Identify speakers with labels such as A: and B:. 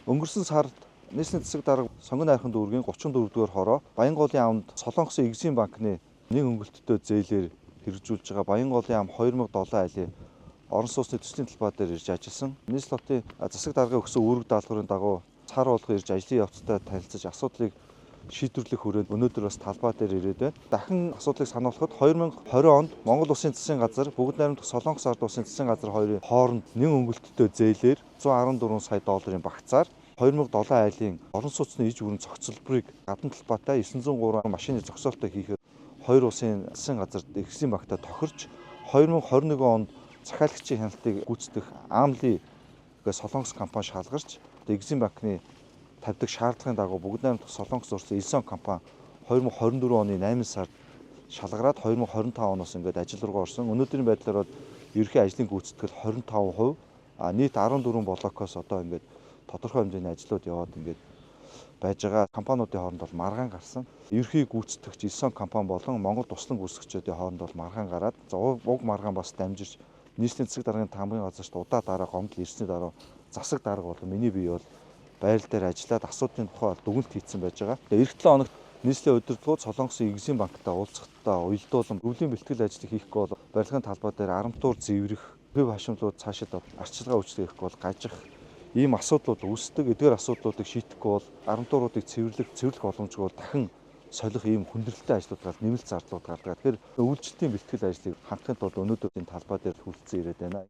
A: Өнгөрсөн сард нийслэлийн засаг дарга сонгон найрхан дүүргийн 34-р хороо Баянголын амд Солонгосын Exim банкны нэг өнгөлттэй зээлээр хэрэгжүүлж байгаа Баянголын ам 2007 айлын орон сууцны төслийн талбай дээр ирж ажилласан. Нийслэл хотын засаг даргын өгсөн үүрэг даалгаврын дагуу цар болгон ирж ажлын явцтай танилцаж асуудлыг шийдвэрлэх хүрээнд өнөөдөр бас талбай дээр ирээд байна. Дахин асуудлыг сануулхад 2020 онд Монгол Улсын засгийн газар, Бүгд найрамдах Солонгос ард улсын засгийн газар хоёрын хооронд нэг өнгөлттэй зээлээр 114 сая долларын багцаар 2007 айлын орон сууцны иж бүрэн зохицолборыг гадна талбайтай 903 машины зогсоолтой хийхээр хоёр улсын засгийн газар Exim банктай тохирч 2021 онд захиалагчийн хяналтыг гүйцэтгэх Амли Солонгос компани шалгарч Exim банкны тавьдаг шаардлагын дагуу Бүгд найрамдах Солонгос улсын Элсон компани 2024 оны 8 сард шалгараад 2025 оноос ингээд ажил руу орсон. Өнөөдрийн байдлаар ерөнхий ажлын гүйцэтгэл 25%, нийт 14 блокоос одоо ингээд тодорхой хэмжээний ажлууд яваад ингээд байж байгаа. Компаниудын хооронд бол маргаан гарсан. Ерөнхий гүйцэтгэгч Элсон компани болон Монгол туслан гүйцэтгэгчдийн хооронд бол маргаан гараад уг маргаан бас дамжиж нийслэлийн засаг даргын тамгын газарт удаа дараа гомдол ирсний дараа засаг дарга болон миний бие бол байрал дээр ажиллаад асуудлын тухай дүгнэлт хийцэн байж байгаа. Эх 7 хоногт нийслэлийн удирдлагууд Солонгосын Exim банктай уулзахдаа уялдуулан өвлийн бэлтгэл ажлыг хийхгүй бол барилгын талбай дээр арамтуур зэврэх, хөв хашимлууд цаашид арчилгаа үйлчлэхгүй бол гажих ийм асуудлууд үүсдэг. Эдгээр асуудлуудыг шийдэхгүй бол арамтууруудыг цэвэрлэх боломжгүй бол дахин солих ийм хүндрэлтэй ажлууд гал нэмэлт зардлууд гардаг. Тэгэхээр үйлчлэлийн бэлтгэл ажлыг хангахын тулд өнөөдөр энэ талбай дээр хүлцэн ирээд байна.